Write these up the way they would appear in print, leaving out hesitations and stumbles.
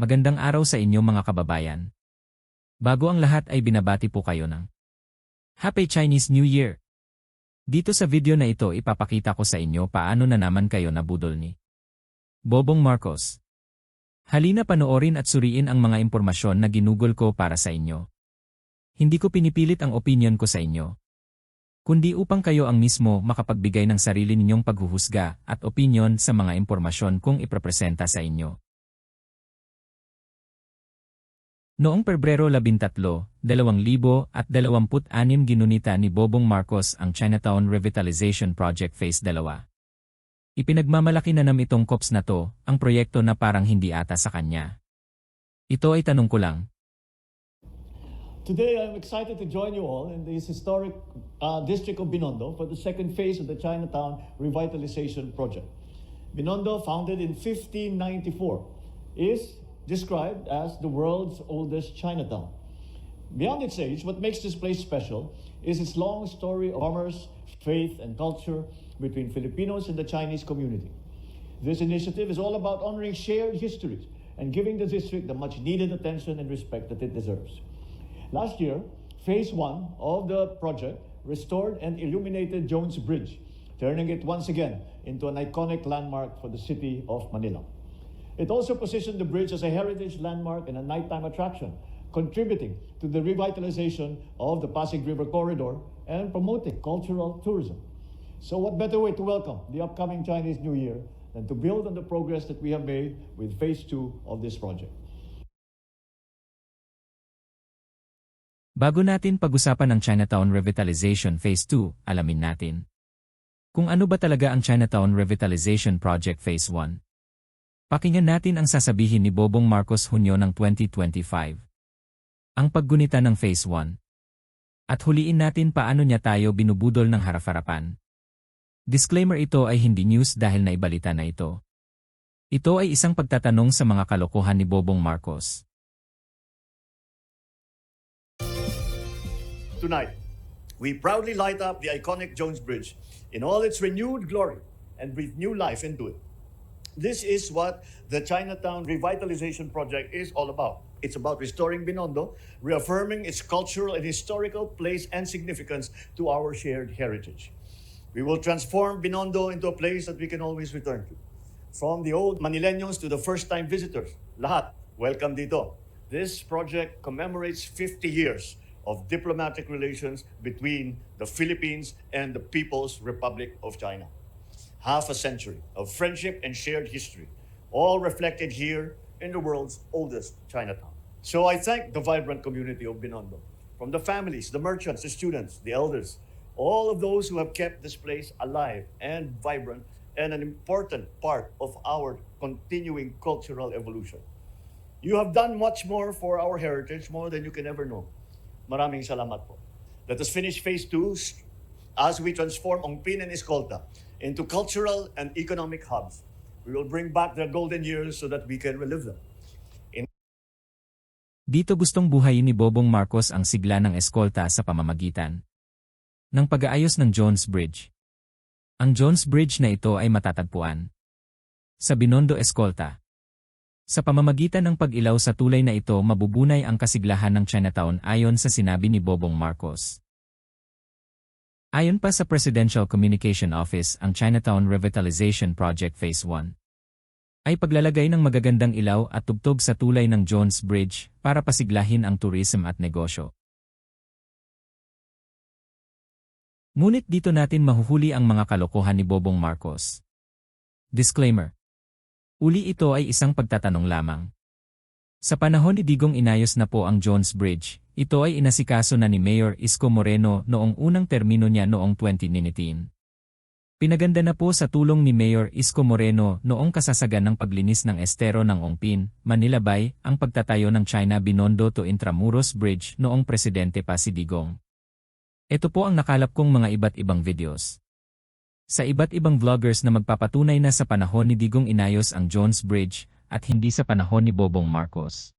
Magandang araw sa inyo mga kababayan. Bago ang lahat ay binabati po kayo ng Happy Chinese New Year! Dito sa video na ito ipapakita ko sa inyo paano na naman kayo nabudol ni Bobong Marcos. Halina panoorin at suriin ang mga impormasyon na ginugol ko para sa inyo. Hindi ko pinipilit ang opinion ko sa inyo, kundi upang kayo ang mismo makapagbigay ng sarili ninyong paghuhusga at opinion sa mga impormasyon kong iprepresenta sa inyo. Noong Pebrero 13, 2026 ginunita ni Bobong Marcos ang Chinatown Revitalization Project Phase 2. Ipinagmamalaki na itong COPS na to, ang proyekto na parang hindi ata sa kanya. Ito ay tanong ko lang. Today, I'm excited to join you all in this historic district of Binondo for the second phase of the Chinatown Revitalization Project. Binondo, founded in 1594, is described as the world's oldest Chinatown. Beyond its age, what makes this place special is its long story of commerce, faith, and culture between Filipinos and the Chinese community. This initiative is all about honoring shared histories and giving the district the much-needed attention and respect that it deserves. Last year, Phase 1 of the project restored and illuminated Jones Bridge, turning it once again into an iconic landmark for the city of Manila. It also positioned the bridge as a heritage landmark and a nighttime attraction, contributing to the revitalization of the Pasig River Corridor and promoting cultural tourism. So what better way to welcome the upcoming Chinese New Year than to build on the progress that we have made with Phase 2 of this project. Bago natin pag-usapan ang Chinatown Revitalization Phase 2, alamin natin kung ano ba talaga ang Chinatown Revitalization Project Phase 1. Pakinggan natin ang sasabihin ni Bobong Marcos Hunyo ng 2025. Ang paggunita ng Phase 1. At huliin natin paano niya tayo binubudol ng harap-harapan. Disclaimer, ito ay hindi news dahil naibalita na ito. Ito ay isang pagtatanong sa mga kalokohan ni Bobong Marcos. Tonight, we proudly light up the iconic Jones Bridge in all its renewed glory and breathe new life into it. This is what the Chinatown Revitalization Project is all about. It's about restoring Binondo, reaffirming its cultural and historical place and significance to our shared heritage. We will transform Binondo into a place that we can always return to. From the old Manileños to the first-time visitors, lahat, welcome dito. This project commemorates 50 years of diplomatic relations between the Philippines and the People's Republic of China. Half a century of friendship and shared history, all reflected here in the world's oldest Chinatown. So I thank the vibrant community of Binondo, from the families, the merchants, the students, the elders, all of those who have kept this place alive and vibrant and an important part of our continuing cultural evolution. You have done much more for our heritage, more than you can ever know. Maraming salamat po. Let us finish Phase 2 as we transform Ongpin and Escolta into cultural and economic hubs. We will bring back their golden years so that we can relive them. Dito gustong buhayin ni Bobong Marcos ang sigla ng Escolta sa pamamagitan ng pag-aayos ng Jones Bridge. Ang Jones Bridge na ito ay matatagpuan sa Binondo, Escolta. Sa pamamagitan ng pag-ilaw sa tulay na ito mabubunay ang kasiglahan ng Chinatown ayon sa sinabi ni Bobong Marcos. Ayon pa sa Presidential Communication Office, ang Chinatown Revitalization Project Phase 1 ay paglalagay ng magagandang ilaw at tugtog sa tulay ng Jones Bridge para pasiglahin ang tourism at negosyo. Ngunit dito natin mahuhuli ang mga kalokohan ni Bobong Marcos. Disclaimer. Uli, ito ay isang pagtatanong lamang. Sa panahon ni Digong inayos na po ang Jones Bridge. Ito ay inasikaso na ni Mayor Isko Moreno noong unang termino niya noong 2019. Pinaganda na po sa tulong ni Mayor Isko Moreno noong kasasagan ng paglinis ng estero ng Ongpin, Manila Bay, ang pagtatayo ng China Binondo to Intramuros Bridge noong presidente pa si Digong. Ito po ang nakalap kong mga iba't ibang videos sa iba't ibang vloggers na magpapatunay na sa panahon ni Digong inayos ang Jones Bridge at hindi sa panahon ni Bobong Marcos.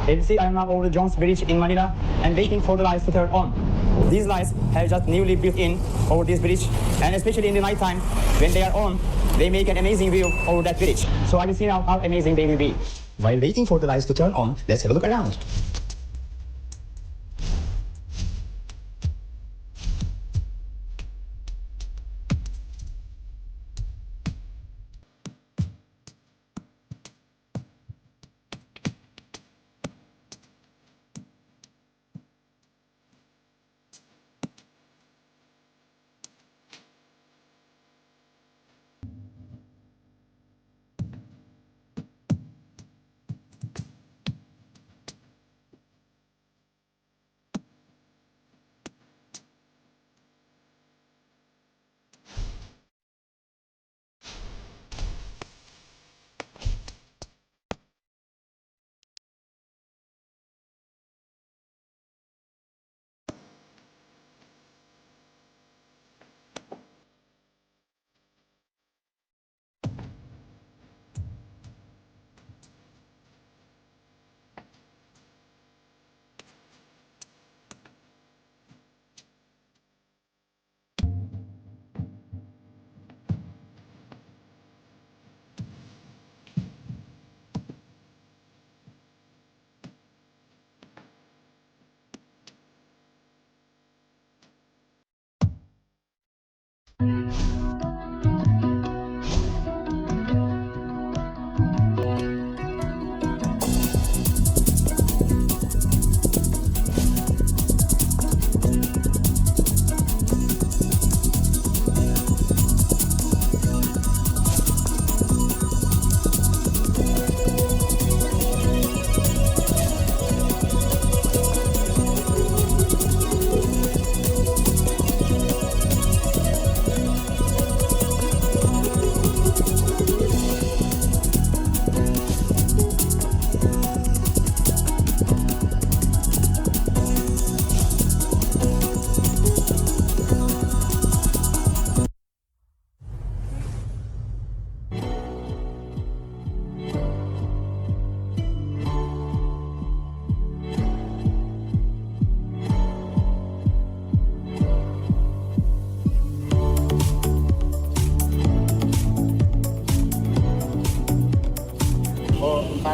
As you see, I am now over the Jones Bridge in Manila and waiting for the lights to turn on. These lights have just newly built in over this bridge, and especially in the night time, when they are on, they make an amazing view over that bridge. So I will see now how amazing they will be. While waiting for the lights to turn on, let's have a look around.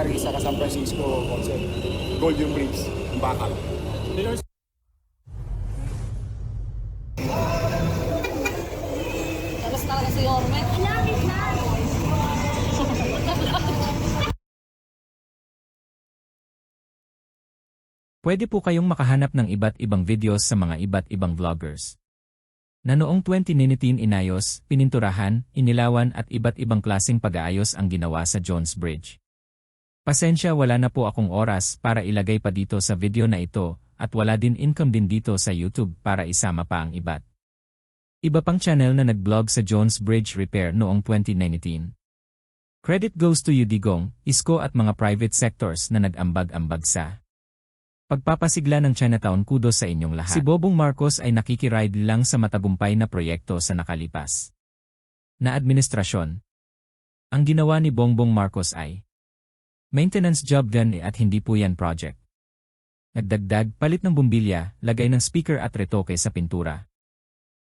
Paris sa San Francisco concept. Golden Bridge, yung bakal. Tapos talaga si Yorme. Pwede po kayong makahanap ng iba't ibang videos sa mga iba't ibang vloggers na noong 2019 inayos, pininturahan, inilawan at iba't ibang klaseng pag-aayos ang ginawa sa Jones Bridge. Pasensya, wala na po akong oras para ilagay pa dito sa video na ito at wala din income din dito sa YouTube para isama pa ang iba't iba pang channel na nag-vlog sa Jones Bridge repair noong 2019. Credit goes to you Digong, Isko at mga private sectors na nag-ambag-ambag sa pagpapasigla ng Chinatown. Kudos sa inyong lahat. Si Bobong Marcos ay nakikiride lang sa matagumpay na proyekto sa nakalipas na administrasyon. Ang ginawa ni Bongbong Marcos ay maintenance job din at hindi po yan project. Nagdagdag, palit ng bumbilya, lagay ng speaker at retoke sa pintura.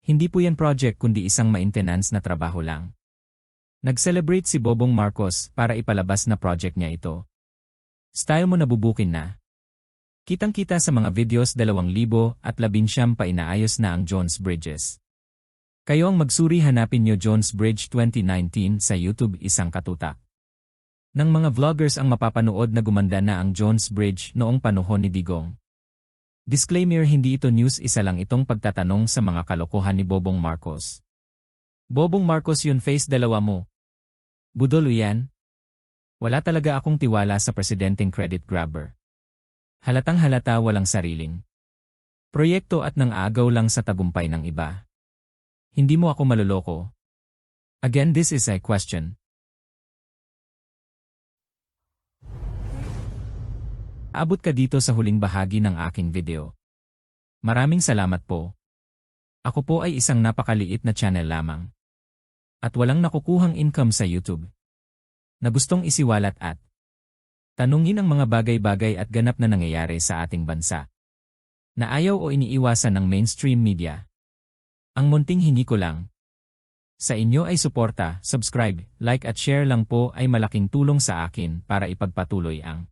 Hindi po yan project kundi isang maintenance na trabaho lang. Nag-celebrate si Bobong Marcos para ipalabas na project niya ito. Style mo nabubukin na. Kitang-kita sa mga videos 2019 pa inaayos na ang Jones Bridges. Kayo ang magsuri, hanapin nyo Jones Bridge 2019 sa YouTube, isang katutak ng mga vloggers ang mapapanood na gumanda na ang Jones Bridge noong panahon ni Digong. Disclaimer, hindi ito news, isa lang itong pagtatanong sa mga kalokohan ni Bobong Marcos. Bobong Marcos, yun face dalawa mo. Budol yan. Wala talaga akong tiwala sa presidenteng credit grabber. Halatang halata walang sariling proyekto at nang-aagaw lang sa tagumpay ng iba. Hindi mo ako maloloko. Again, this is a question. Abot ka dito sa huling bahagi ng aking video. Maraming salamat po. Ako po ay isang napakaliit na channel lamang. At walang nakukuhang income sa YouTube na gustong isiwalat at Tanungin ang mga bagay-bagay at ganap na nangyayari sa ating bansa na ayaw o iniiwasan ng mainstream media. Ang munting hindi ko lang. Sa inyo ay suporta, subscribe, like at share lang po ay malaking tulong sa akin para ipagpatuloy ang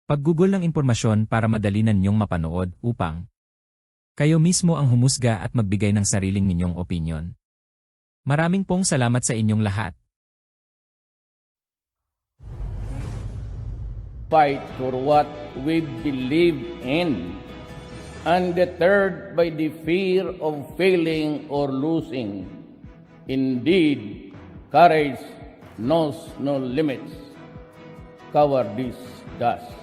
paggugol ng impormasyon para madali na ninyong mapanood upang kayo mismo ang humusga at magbigay ng sariling ninyong opinyon. Maraming pong salamat sa inyong lahat. Fight for what we believe in, undeterred by the fear of failing or losing. Indeed, courage knows no limits. Cowardice does.